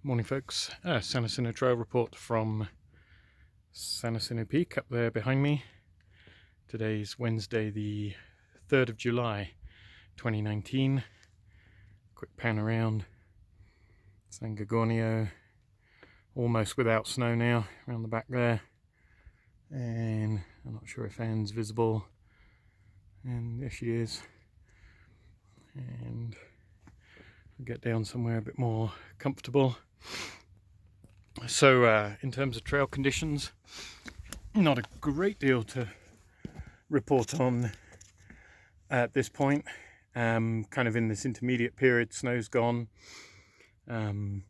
Morning folks, Jacinto trail report from Jacinto Peak up there behind me. Today's Wednesday the 3rd of July 2019. Quick pan around San Gorgonio, almost without snow now around the back there, and I'm not sure if Anne's visible, and there she is, and I'll get down somewhere a bit more comfortable. So in terms of trail conditions, not a great deal to report on at this point. Kind of in this intermediate period, snow's gone. There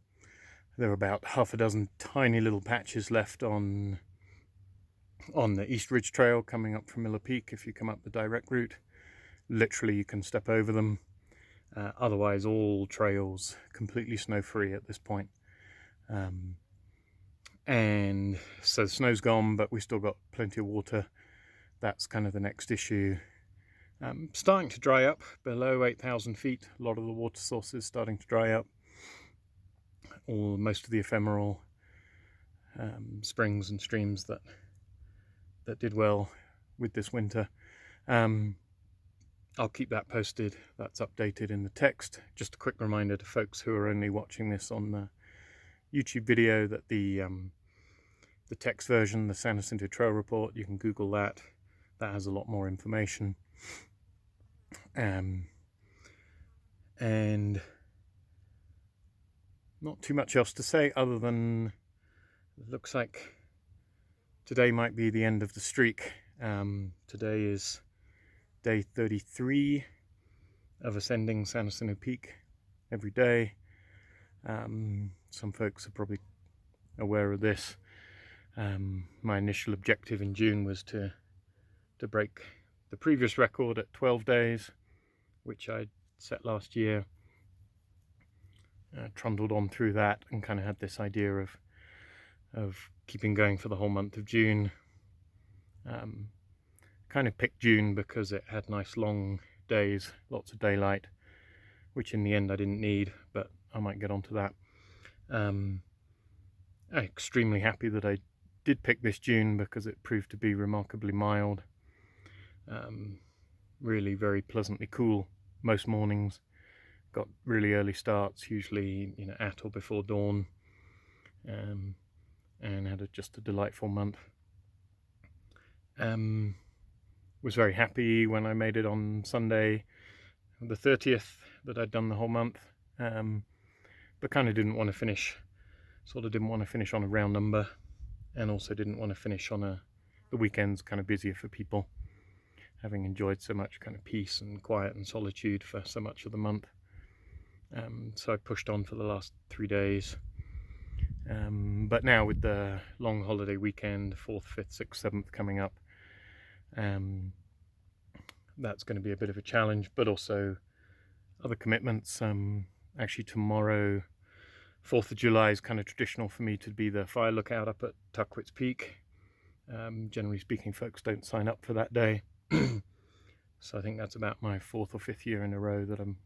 are about half a dozen tiny little patches left on the East Ridge Trail coming up from Miller Peak. If you come up the direct route, literally you can step over them. Otherwise, all trails completely snow-free at this point. And so the snow's gone, but we still got plenty of water. That's kind of the next issue. Starting to dry up below 8,000 feet. A lot of the water sources starting to dry up. Most of the ephemeral springs and streams that did well with this winter. I'll keep that posted. That's updated in the text. Just a quick reminder to folks who are only watching this on the YouTube video that the text version, the San Jacinto Trail Report, you can Google that. That has a lot more information. And not too much else to say other than it looks like today might be the end of the streak. Today is day 33 of ascending San Jacinto Peak every day. Some folks are probably aware of this. My initial objective in June was to break the previous record at 12 days, which I set last year. Trundled on through that and kind of had this idea of keeping going for the whole month of June. Kind of picked June because it had nice long days, lots of daylight, which in the end I didn't need, but I might get onto that. I'm extremely happy that I did pick this June because it proved to be remarkably mild. Really very pleasantly cool most mornings. Got really early starts, usually at or before dawn, and had just a delightful month. Was very happy when I made it on Sunday the 30th that I'd done the whole month, but kind of didn't want to finish on a round number, and also didn't want to finish on the weekends kind of busier for people, having enjoyed so much kind of peace and quiet and solitude for so much of the month. So I pushed on for the last 3 days. But now with the long holiday weekend, 4th, 5th, 6th, 7th coming up, that's going to be a bit of a challenge, but also other commitments. Actually tomorrow, 4th of July, is kind of traditional for me to be the fire lookout up at Tuckwit's Peak. Generally speaking, folks don't sign up for that day. So I think that's about my 4th or 5th year in a row that I'm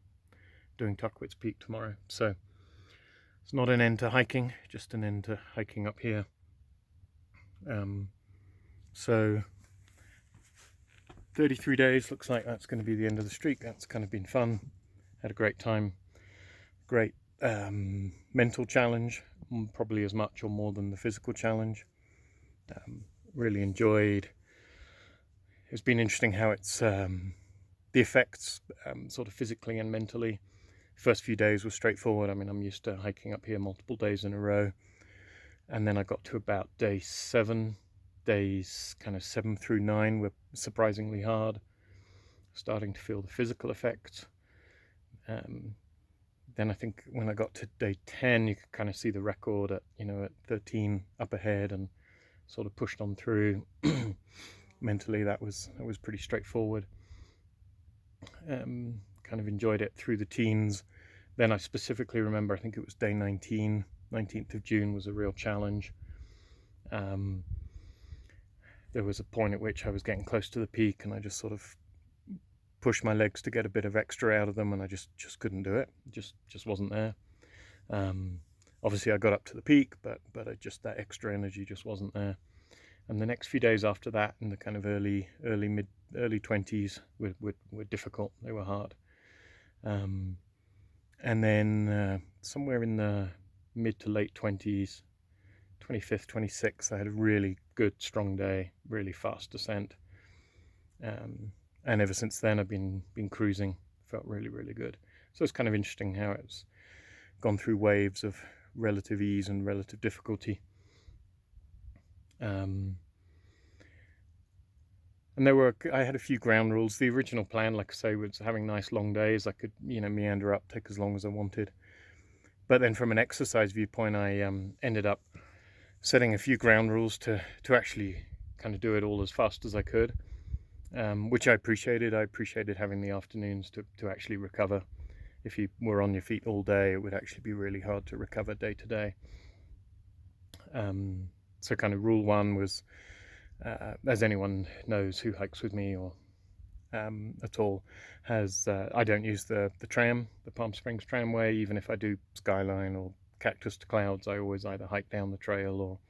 doing Tuckwit's Peak tomorrow. So it's not an end to hiking, just an end to hiking up here. So 33 days, looks like that's going to be the end of the streak. That's kind of been fun. Had a great time. Great mental challenge, probably as much or more than the physical challenge. Really enjoyed. It's been interesting how it's the effects sort of physically and mentally. First few days were straightforward. I mean, I'm used to hiking up here multiple days in a row, and then I got to about day 7. Days kind of 7 through 9 were surprisingly hard. Starting to feel the physical effects. Then I think when I got to day 10, you could kind of see the record at 13 up ahead, and sort of pushed on through. Mentally, that was pretty straightforward. Kind of enjoyed it through the teens. Then I specifically remember, I think it was day 19, 19th of June was a real challenge. There was a point at which I was getting close to the peak, and I just sort of pushed my legs to get a bit of extra out of them, and I just couldn't do it. Just wasn't there. Obviously I got up to the peak, but that extra energy just wasn't there. And the next few days after that, in the kind of early 20s, were difficult. They were hard. And then somewhere in the mid to late 20s, 25th, 26th, I had a really good, strong day, really fast descent. And ever since then, I've been cruising. Felt really, really good. So it's kind of interesting how it's gone through waves of relative ease and relative difficulty. And I had a few ground rules. The original plan, like I say, was having nice long days. I could, meander up, take as long as I wanted. But then from an exercise viewpoint, I ended up setting a few ground rules to actually kind of do it all as fast as I could, which I appreciated. I appreciated having the afternoons to actually recover. If you were on your feet all day, it would actually be really hard to recover day to day. So kind of rule one was, as anyone knows who hikes with me or at all, I don't use the tram, the Palm Springs tramway. Even if I do Skyline or Cactus to Clouds, I always either hike down the trail or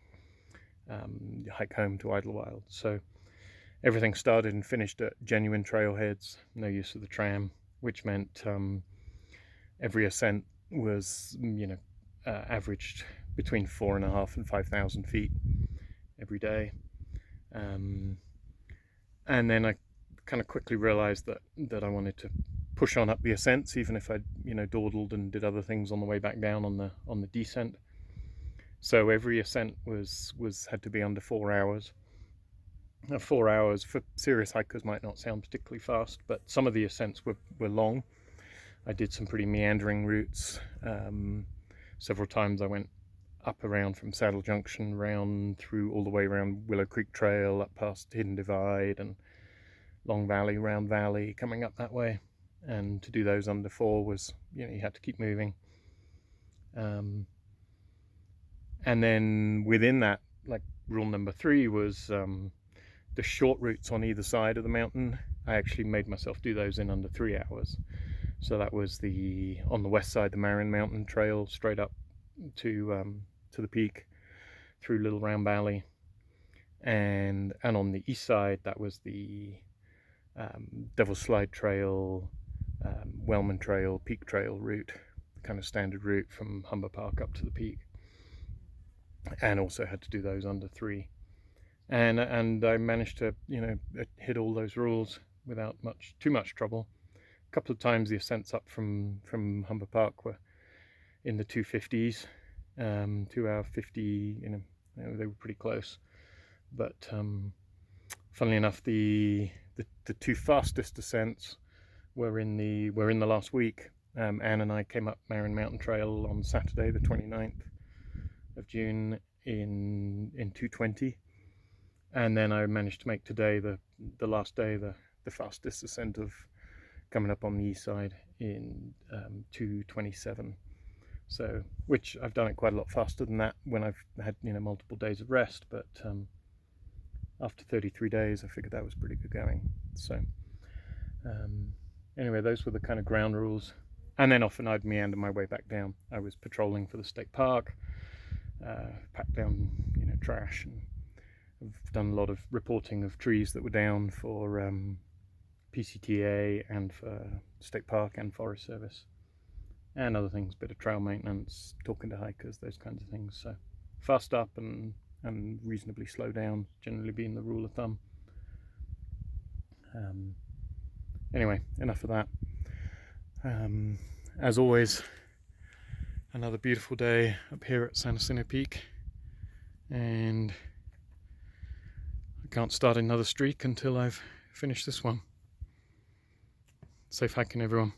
hike home to Idlewild. So everything started and finished at genuine trailheads, no use of the tram, which meant every ascent was, averaged between 4,500 and 5,000 feet every day. And then I kind of quickly realized that I wanted to push on up the ascents, even if I dawdled and did other things on the way back down on the descent. So every ascent had to be under 4 hours. Now, 4 hours for serious hikers might not sound particularly fast, but some of the ascents were long. I did some pretty meandering routes. Several times I went up around from Saddle Junction, round through all the way around Willow Creek Trail, up past Hidden Divide and Long Valley, Round Valley, coming up that way. And to do those under 4 was, you had to keep moving. And then within that, like rule number 3 was the short routes on either side of the mountain. I actually made myself do those in under 3 hours. So that was on the west side, the Marin Mountain Trail, straight up to the peak through Little Round Valley, and on the east side, that was the Devil's Slide Trail, Wellman Trail, Peak Trail route, kind of standard route from Humber Park up to the peak, and also had to do those under 3. And I managed to hit all those rules without too much trouble. A couple of times the ascents up from Humber Park were in the 250s, 2 hour 50. They were pretty close. But funnily enough, the 2 fastest ascents were in the last week. Anne and I came up Marin Mountain Trail on Saturday, the 29th of June, in 220, and then I managed to make today, the last day, the fastest ascent of coming up on the east side in 227. So, which I've done it quite a lot faster than that when I've had multiple days of rest, but after 33 days I figured that was pretty good going. So anyway, those were the kind of ground rules, and then often I'd meander my way back down. I was patrolling for the state park, packed down trash, and I've done a lot of reporting of trees that were down for PCTA and for state park and Forest Service, and other things, bit of trail maintenance, talking to hikers, those kinds of things. So fast up and reasonably slow down, generally being the rule of thumb. Anyway, enough of that. As always, another beautiful day up here at San Jacinto Peak, and I can't start another streak until I've finished this one. Safe hiking, everyone.